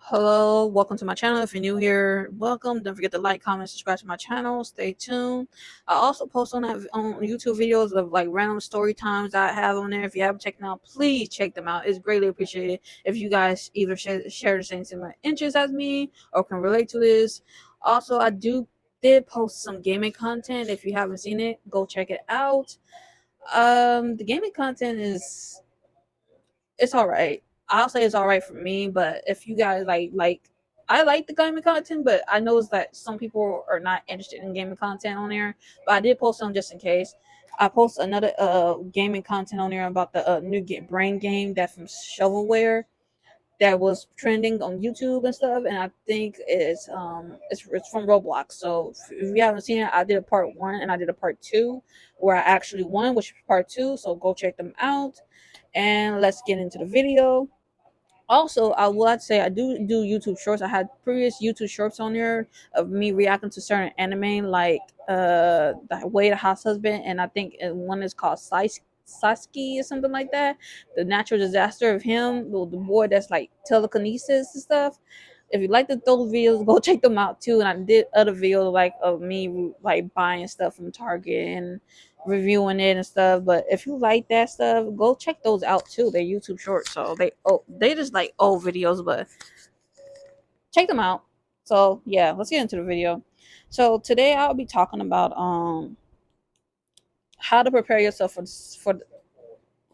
Hello, welcome to my channel. If you're new here, welcome. Don't forget to like, comment, subscribe to my channel. Stay tuned. I also post on YouTube videos of like random story times that I have on there. If you haven't checked them out, please check them out. It's greatly appreciated if you guys either share the same similar interests as me or can relate to this. Also, did post some gaming content. If you haven't seen it, go check it out. The gaming content is it's all right. I'll say it's all right for me, but if you guys I like the gaming content, but I noticed that some people are not interested in gaming content on there. But I did post some just in case. I post another gaming content on there about the new brain game that from shovelware that was trending on YouTube and stuff, and I think it's from Roblox. So if you haven't seen it, I did a part one and I did a part two where I actually won, which is part two. So go check them out, and let's get into the video. Also, I would like to say I do YouTube shorts. I had previous YouTube shorts on there of me reacting to certain anime, like the Way the House Husband, and I think one is called Sasuke or something like that. The natural disaster of him, the boy that's like telekinesis and stuff. If you like those videos, go check them out too. And I did other videos like of me like buying stuff from Target and reviewing it and stuff. But if you like that stuff, go check those out too. They're YouTube shorts, so they just like old videos, but check them out. So yeah, let's get into the video. So today I'll be talking about how to prepare yourself for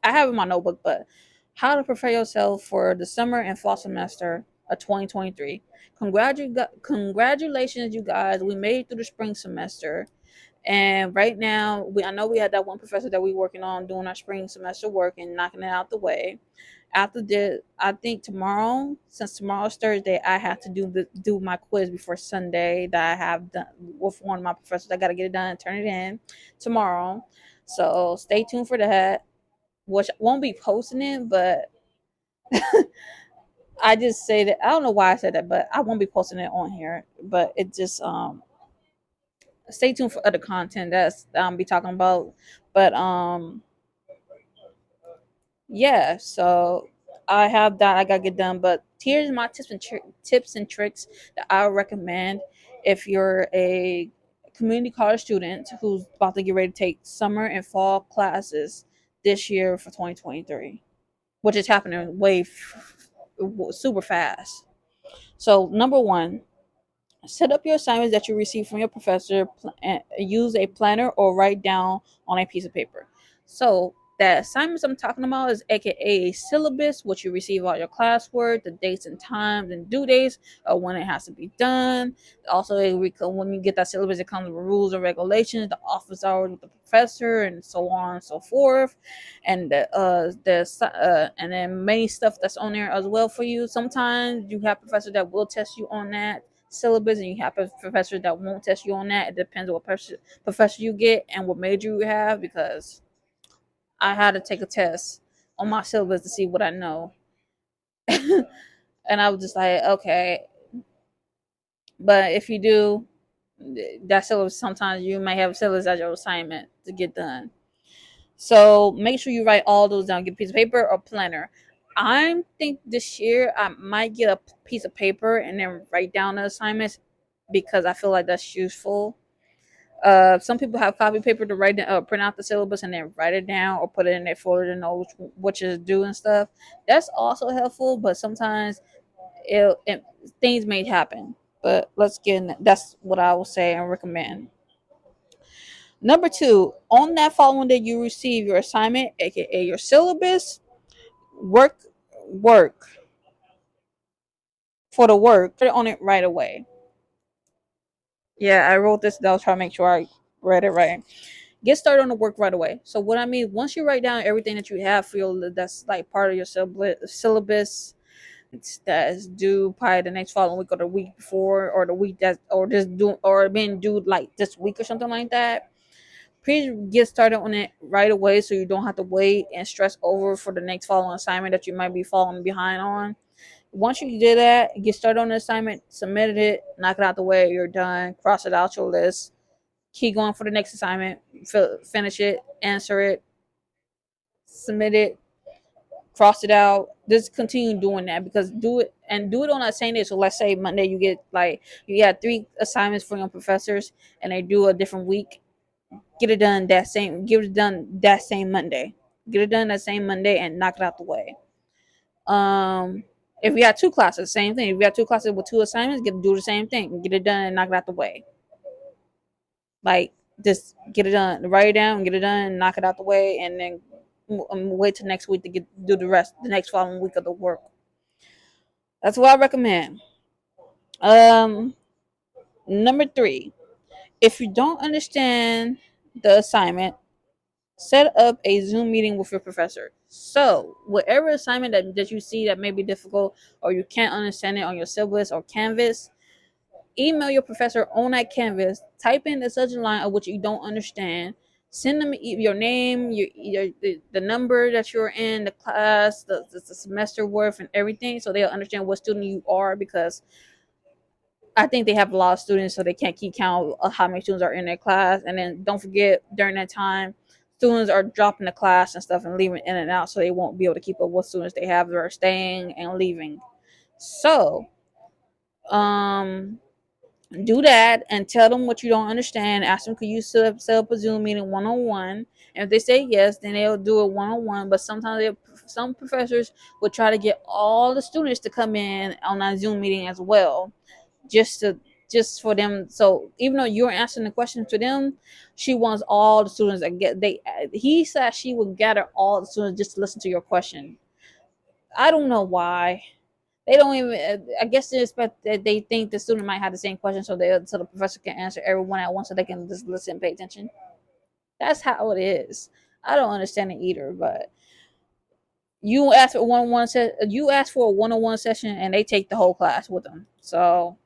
I have in my notebook, but how to prepare yourself for the summer and fall semester of 2023. Congratulations, you guys! We made it through the spring semester. And right now, I know we had that one professor that we working on doing our spring semester work and knocking it out the way. After this, I think tomorrow, since tomorrow's Thursday, I have to do my quiz before Sunday that I have done with one of my professors. I got to get it done and turn it in tomorrow. So stay tuned for that. Which won't be posting it, but I just say that I don't know why I said that, but I won't be posting it on here. But it just stay tuned for other content that's be talking about. But yeah, so I have that I gotta get done. But here's my tips and tricks that I would recommend if you're a community college student who's about to get ready to take summer and fall classes this year for 2023, which is happening super fast. So number one, set up your assignments that you receive from your professor. Use a planner or write down on a piece of paper. So the assignments I'm talking about is aka a syllabus, which you receive all your classwork, the dates and times and due dates of when it has to be done. Also, when you get that syllabus, it comes with rules and regulations, the office hours with the professor, and so on and so forth. And and then many stuff that's on there as well for you. Sometimes you have professors that will test you on that syllabus, and you have professors that won't test you on that. It depends on what professor you get and what major you have, because I had to take a test on my syllabus to see what I know. And I was just like, okay. But if you do that syllabus, sometimes you might have a syllabus as your assignment to get done. So make sure you write all those down. Get a piece of paper or planner. I think this year I might get a piece of paper and then write down the assignments, because I feel like that's useful. Some people have copy paper to print out the syllabus and then write it down or put it in their folder to know which is due and stuff. That's also helpful, but sometimes things may happen. But let's get in. That's what I will say and recommend. Number two, on that following day you receive your assignment, aka your syllabus, work work for the work. Put it on it right away. Yeah, I wrote this down, trying to make sure I read it right. Get started on the work right away. So what I mean, once you write down everything that you have for your that's like part of your syllabus that is due probably the next following week or the week before or the week that or just do or being due like this week or something like that. Please get started on it right away so you don't have to wait and stress over for the next following assignment that you might be falling behind on. Once you did that, get started on the assignment, submitted it, knock it out the way, you're done, cross it out your list, keep going for the next assignment, finish it, answer it, submit it, cross it out. Just continue doing that, because do it on that same day. So let's say Monday you get like you got 3 assignments for your professors, and they do a different week. Get it done that same Monday. Get it done that same Monday and knock it out the way. Um, if we got 2 classes, same thing. If we got 2 classes with 2 assignments, do the same thing. Get it done and knock it out the way. Like, just get it done. Write it down, get it done, knock it out the way, and then wait till next week to do the rest the next following week of the work. That's what I recommend. Um, Number 3, if you don't understand the assignment, set up a Zoom meeting with your professor. So, whatever assignment that you see that may be difficult, or you can't understand it on your syllabus or Canvas, email your professor on that Canvas, type in the subject line of what you don't understand, send them your name, the number that you're in, the class, the semester worth, and everything, so they'll understand what student you are, because I think they have a lot of students, so they can't keep count of how many students are in their class. And then don't forget, during that time, students are dropping the class and stuff and leaving in and out, so they won't be able to keep up what students they have that are staying and leaving. So, um, do that and tell them what you don't understand. Ask them, could you set up a Zoom meeting 1-on-1? And if they say yes, then they'll do it 1-on-1. But sometimes some professors will try to get all the students to come in on that Zoom meeting as well, just for them. So even though you're answering the questions to them, she wants all the students that get they. He said she would gather all the students just to listen to your question. I don't know why. They don't even. I guess they expect that they think the student might have the same question, so the professor can answer everyone at once, so they can just listen and pay attention. That's how it is. I don't understand it either. But you ask for a 1-on-1 session, and they take the whole class with them. So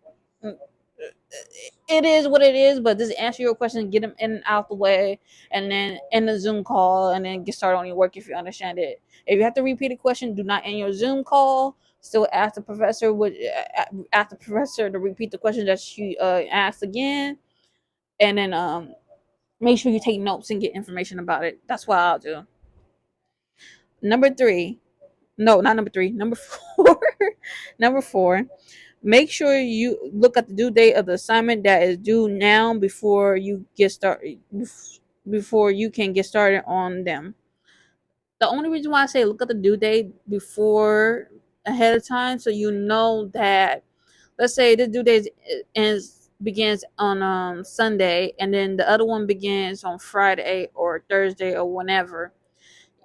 it is what it is. But just answer your question, get them in and out the way, and then end the Zoom call, and then get started on your work if you understand it. If you have to repeat a question, do not end your Zoom call. Still ask the professor to repeat the question that she asked again, and then make sure you take notes and get information about it. That's what I'll do. Number 3, no, not number 3, number 4. Number 4, make sure you look at the due date of the assignment that is due now before you can get started on them. The only reason why I say look at the due date before ahead of time, so you know that, let's say the due date begins on Sunday, and then the other one begins on Friday or Thursday or whenever.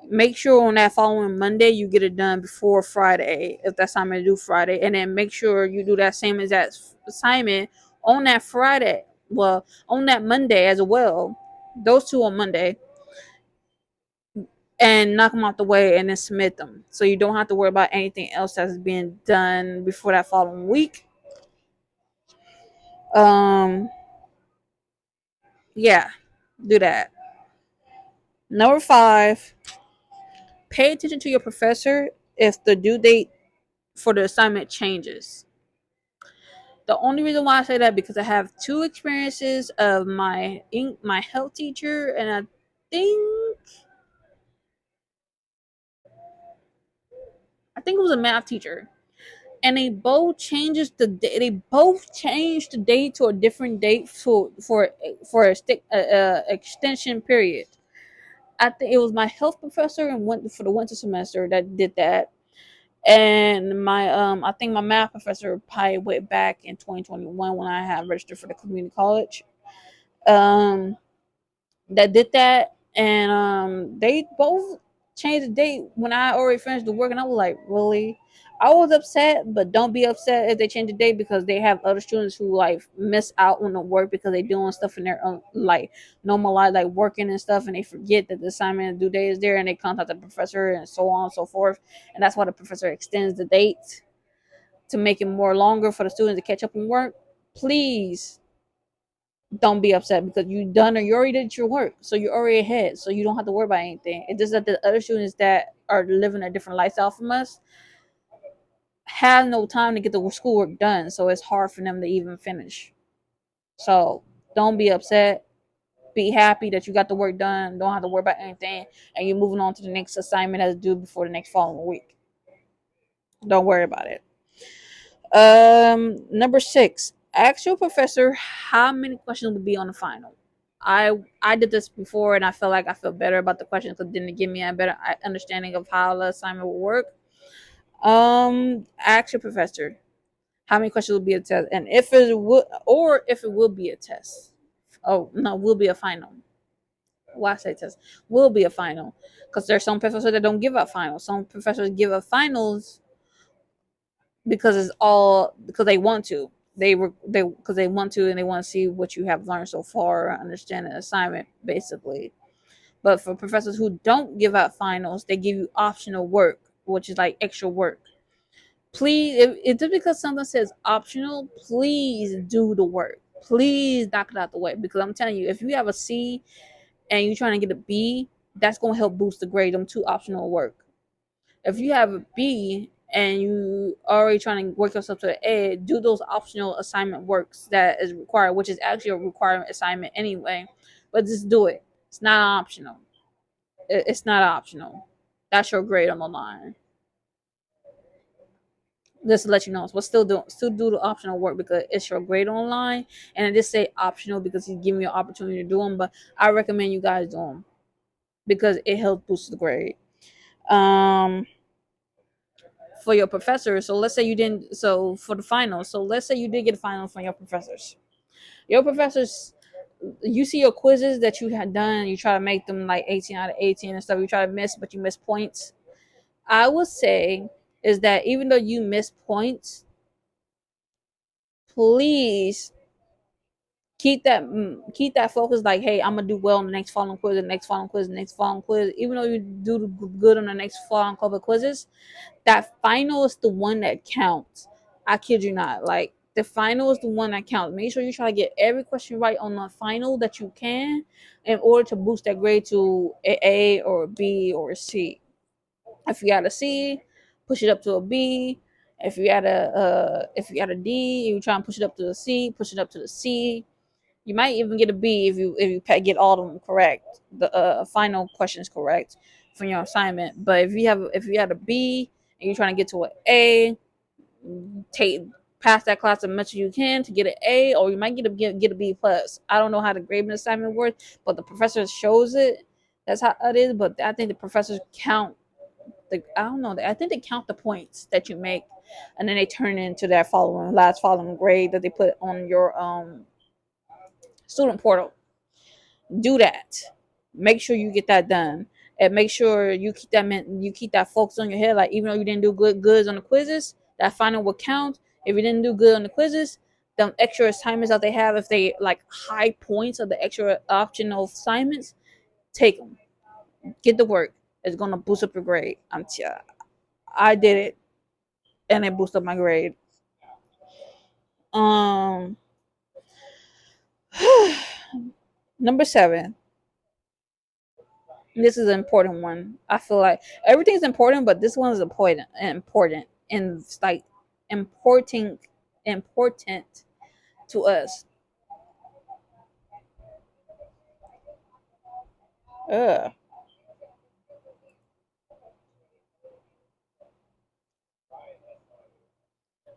Make sure on that following Monday you get it done before Friday, if that's time to do Friday, and then make sure you do that same exact assignment on that Friday. Well, on that Monday as well. Those two on Monday, and knock them out the way, and then submit them, so you don't have to worry about anything else that's being done before that following week. Um, yeah, do that. Number 5, pay attention to your professor if the due date for the assignment changes. The only reason why I say that, because I have 2 experiences of my health teacher, and think it was a math teacher, and they both changed the date to a different date for a extension period. I think it was my health professor and went for the winter semester that did that, and my I think my math professor probably went back in 2021 when I had registered for the community college. Um, that did that, and they both changed the date when I already finished the work, and I was like, really? I was upset, but don't be upset if they change the date, because they have other students who like miss out on the work because they doing stuff in their own like normal life, like working and stuff, and they forget that the assignment due date is there, and they contact the professor and so on and so forth, and that's why the professor extends the date to make it more longer for the students to catch up on work. Please don't be upset, because you already did your work, so you're already ahead, so you don't have to worry about anything. It's just that the other students that are living a different lifestyle from us have no time to get the schoolwork done, so it's hard for them to even finish. So don't be upset. be happy that you got the work done, don't have to worry about anything, and you're moving on to the next assignment that's due before the next following week. Don't worry about it. Number 6, ask your professor how many questions will be on the final. I did this before, and I felt like I felt better about the questions because it didn't give me a better understanding of how the assignment will work. Ask your professor how many questions will be a test, and if it would, or if it will be a test. Oh no, will be a final. Why say test? Will be a final, because there's some professors that don't give out finals. Some professors give out finals because it's all because they want to. They because they want to, and they want to see what you have learned so far, understand the assignment basically. But for professors who don't give out finals, they give you optional work, which is like extra work. Please, if just because something says optional, please do the work. Please knock it out the way, because I'm telling you, if you have a C and you're trying to get a B, that's going to help boost the grade on two optional work. If you have a B and you already trying to work yourself to the A, do those optional assignment works that is required, which is actually a requirement assignment anyway. But just do it. It's not optional. It's not optional. That's your grade on the line. Just to let you know, but still do the optional work because it's your grade online, and I just say optional because he's giving you an opportunity to do them. But I recommend you guys do them because it helps boost the grade. Um, for your professors. So let's say you didn't. So for the finals. So let's say you did get a final from your professors. Your professors, you see your quizzes that you had done. You try to make them like 18 out of 18 and stuff. You try to miss, but you miss points. I would say is that even though you miss points, please keep that focus. Like, hey, I'm gonna do well on the next following quiz, the next following quiz, the next following quiz. Even though you do good on the next following couple of quizzes, that final is the one that counts. I kid you not. Like, the final is the one that counts. Make sure you try to get every question right on the final that you can in order to boost that grade to A or a B or a C. If you had a C, push it up to a B. If you had a D, you try and push it up to a C, push it up to the C. You might even get a B if you get all of them correct, the final questions correct from your assignment. But if you had a B and you're trying to get to an A, take pass that class as much as you can to get an A, or you might get a B plus. I don't know how the grading assignment works, but the professor shows it. That's how it is. But I think the professors count I don't know. I think they count the points that you make, and then they turn it into that following grade that they put on your student portal. Do that. Make sure you get that done, and make sure you keep that focus on your head. Like, even though you didn't do goods on the quizzes, that final will count. If you didn't do good on the quizzes, the extra assignments that they have, if they like high points of the extra optional assignments, take them. Get the work. It's gonna boost up your grade. I did it, and it boosted up my grade. Um, Number 7. This is an important one. I feel like everything's important, but this one is important, and it's like important to us. Ugh.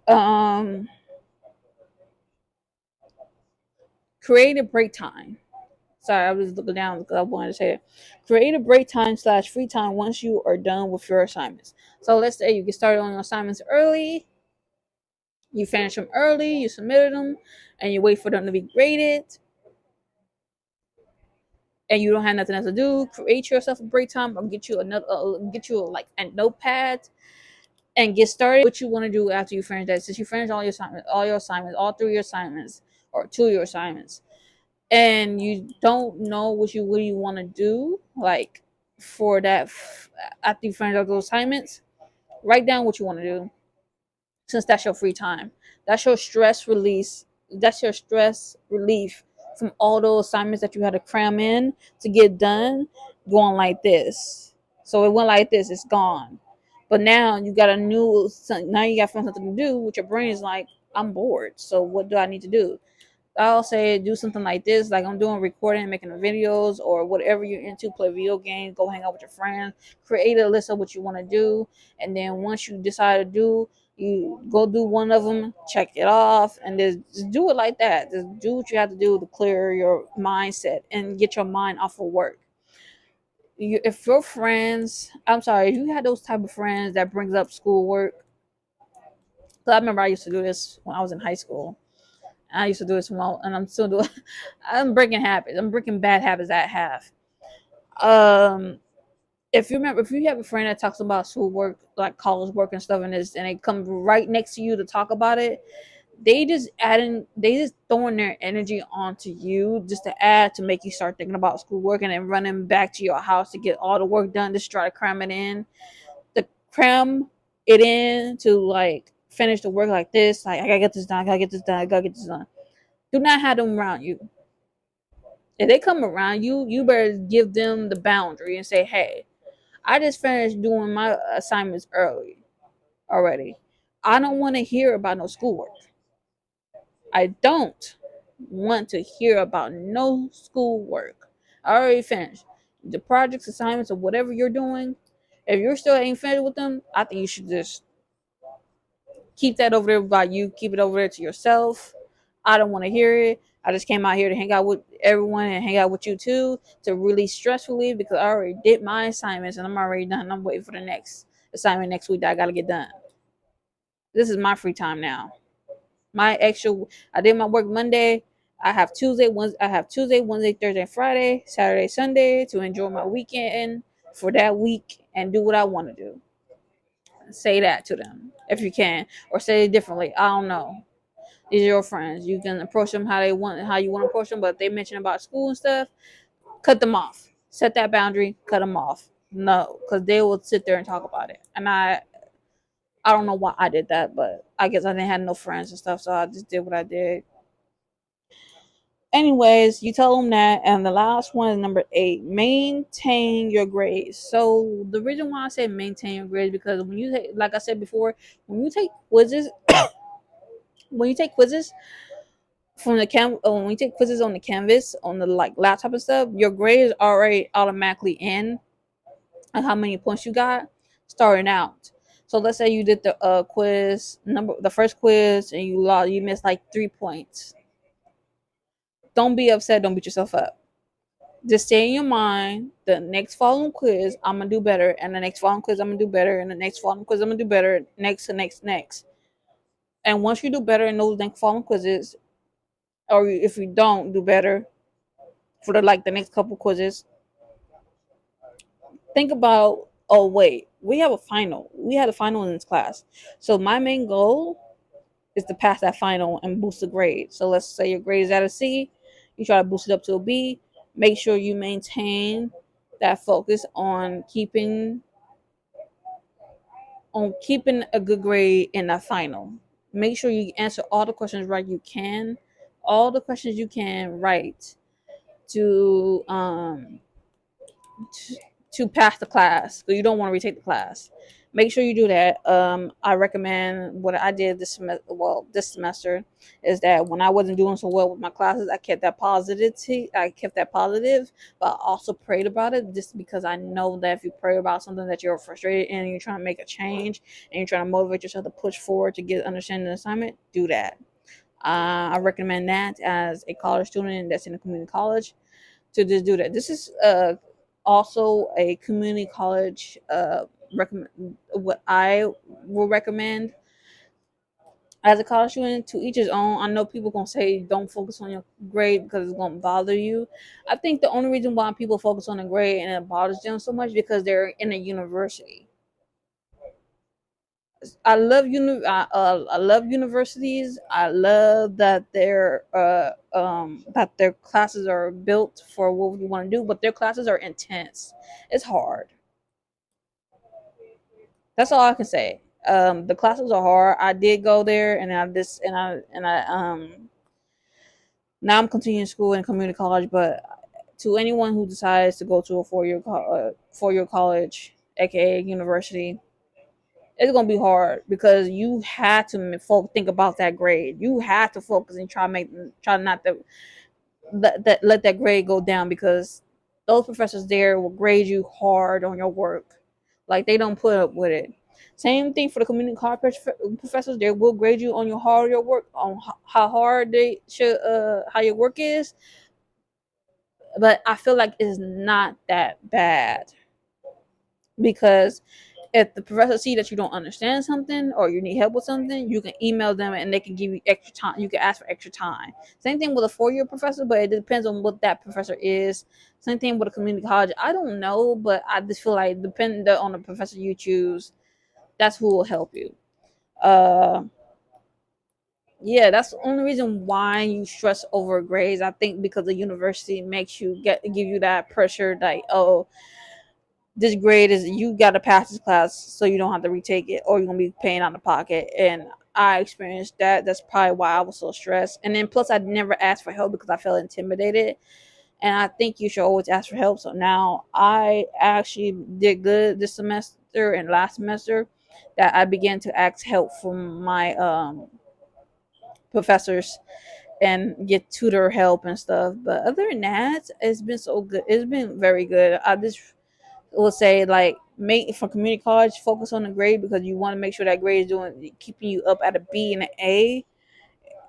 Um, Create a break time. Sorry, I was looking down because I wanted to say it. Create a break time / free time once you are done with your assignments. So let's say you get started on your assignments early, you finish them early, you submitted them, and you wait for them to be graded, and you don't have nothing else to do. Create yourself a break time, or get you like a notepad, and get started. What you want to do after you finish that? Since you finish all your assignments, all 3 of your assignments, or 2 of your assignments, and you don't know what you really want to do, like for that after you finish all those assignments, write down what you want to do, since that's your free time. That's your stress release. That's your stress relief from all those assignments that you had to cram in to get done, going like this. So it went like this, it's gone. But now you got now you got something to do, which your brain is like, I'm bored. So what do I need to do? I'll say do something like this, like I'm doing recording, making the videos, or whatever you're into. Play video games, go hang out with your friends, create a list of what you want to do, and then once you decide to do, you go do one of them, check it off, and just do it like that. Just do what you have to do to clear your mindset and get your mind off of work. If your friends, I'm sorry, if you had those type of friends that brings up schoolwork, so I remember I used to do this when I was in high school. I used to do this when and I'm still doing. I'm breaking habits. I'm breaking bad habits that I have. Um, if you remember, if you have a friend that talks about schoolwork, like college work and stuff, and they come right next to you to talk about it, they just throwing their energy onto you just to add to make you start thinking about schoolwork and then running back to your house to get all the work done, just try to cram it in. To cram it in to like finish the work like this, like I gotta get this done, I gotta get this done, I gotta get this done. Do not have them around you. If they come around you, you better give them the boundary and say, hey, I just finished doing my assignments early already. I don't want to hear about no schoolwork. I don't want to hear about no schoolwork. I already finished. The projects, assignments, or whatever you're doing, if you're still ain't finished with them, I think you should just keep that over there by you. Keep it over there to yourself. I don't want to hear it. I just came out here to hang out with everyone and hang out with you too to really stress relieve because I already did my assignments and I'm already done. I'm waiting for the next assignment next week that I got to get done. This is my free time now. My extra, I did my work Monday. I have Tuesday, Wednesday, Thursday, Friday, Saturday, Sunday to enjoy my weekend for that week and do what I want to do. Say that to them if you can, or say it differently. I don't know. These are your friends. You can approach them how you want to approach them. But if they mention about school and stuff, cut them off. Set that boundary. Cut them off. No, because they will sit there and talk about it. And I don't know why I did that, but I guess I didn't have no friends and stuff, so I just did what I did. Anyways, you tell them that, and the last one is number 8. Maintain your grades. So the reason why I say maintain your grades because when you take, like I said before, when you take quizzes, when you take quizzes from the when we take quizzes on the canvas on the like laptop and stuff, your grade is already automatically in and how many points you got starting out. So let's say you did the the first quiz and you missed like 3 points. Don't be upset, don't beat yourself up. Just stay in your mind, the next following quiz I'm gonna do better, and the next following quiz I'm gonna do better, and the next following quiz I'm gonna do better, next and next. And once you do better in those next following quizzes, or if you don't do better for the next couple quizzes, think about, oh wait, we have a final. We had a final in this class. So my main goal is to pass that final and boost the grade. So let's say your grade is at a C, you try to boost it up to a B. Make sure you maintain that focus on keeping a good grade in that final. Make sure you answer all the questions right you can, all the questions you can right to to pass the class. So you don't want to retake the class. Make sure you do that. I recommend what I did this semester. Well, this semester is that when I wasn't doing so well with my classes, I kept that positivity. I kept that positive, but I also prayed about it just because I know that if you pray about something that you're frustrated in and you're trying to make a change and you're trying to motivate yourself to push forward to get understanding the assignment, do that. I recommend that as a college student that's in a community college to just do that. This is also a community college recommend what I will recommend as a college student. To each his own. I know people gonna say don't focus on your grade because it's gonna bother you. I think the only reason why people focus on the grade and it bothers them so much because they're in a university. I love universities. I love that their classes are built for what you want to do, but their classes are intense. It's hard. That's all I can say. The classes are hard. I did go there, and I now I'm continuing school in community college. But to anyone who decides to go to a 4 year college, aka university, it's gonna be hard because you had to think about that grade. You had to focus and try not to let that grade go down, because those professors there will grade you hard on your work. Like, they don't put up with it. Same thing for the community college professors. They will grade you on your work, on how hard they should how your work is. But I feel like it's not that bad, because if the professor see that you don't understand something or you need help with something, you can email them and they can give you extra time. You can ask for extra time. Same thing with a 4-year professor, but it depends on what that professor is. Same thing with a community college. I don't know, but I just feel like depending on the professor you choose, that's who will help you. Uh, yeah, that's the only reason why you stress over grades. I think because the university makes you give you that pressure, like, oh, this grade is, you got to pass this class so you don't have to retake it, or you're gonna be paying out of pocket. And I experienced that. That's probably why I was so stressed. And then plus, I never asked for help because I felt intimidated. And I think you should always ask for help. So now I actually did good this semester and last semester, that I began to ask help from my professors and get tutor help and stuff. But other than that, it's been so good. It's been very good. I just will say, like, make for community college, focus on the grade, because you want to make sure that grade is doing keeping you up at a B and an A.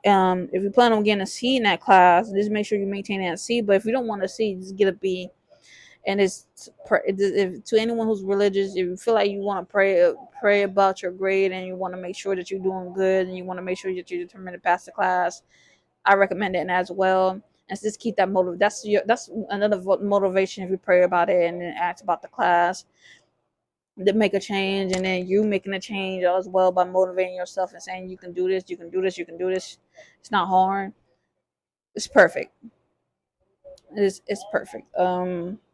If you plan on getting a C in that class, just make sure you maintain that C. But if you don't want a C, just get a B. And if, to anyone who's religious, if you feel like you want to pray about your grade, and you want to make sure that you're doing good, and you want to make sure that you're determined to pass the class, I recommend it as well. And just keep that motive. That's another motivation, if you pray about it and then ask about the class, to make a change, and then you making a change as well by motivating yourself and saying you can do this, you can do this, you can do this. It's not hard. It's perfect. It's perfect.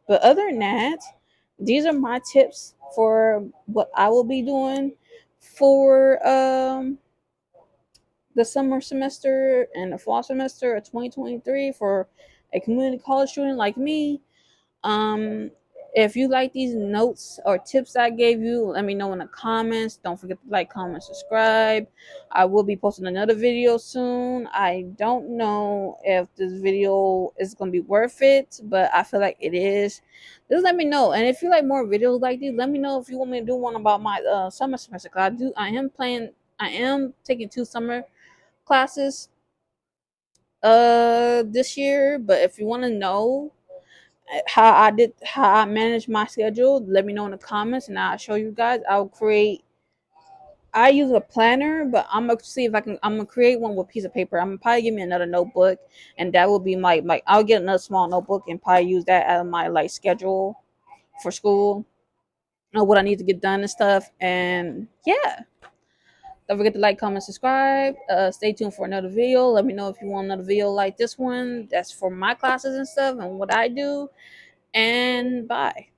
But other than that, these are my tips for what I will be doing for the summer semester and the fall semester of 2023 for a community college student like me. Um, if you like these notes or tips I gave you, let me know in the comments. Don't forget to like, comment, subscribe. I will be posting another video soon. I don't know if this video is going to be worth it, but I feel like it is. Just let me know. And if you like more videos like these, let me know if you want me to do one about my summer semester. Cause I am taking 2 summer classes this year. But if you want to know how I manage my schedule, let me know in the comments and I'll show you guys. I use a planner, but I'm gonna see if I'm gonna create one with a piece of paper. I'm gonna probably give me another notebook, and that will be my I'll get another small notebook and probably use that as my like schedule for school, or what I need to get done and stuff. And yeah, don't forget to like, comment, subscribe. Stay tuned for another video. Let me know if you want another video like this one. That's for my classes and stuff and what I do. And bye.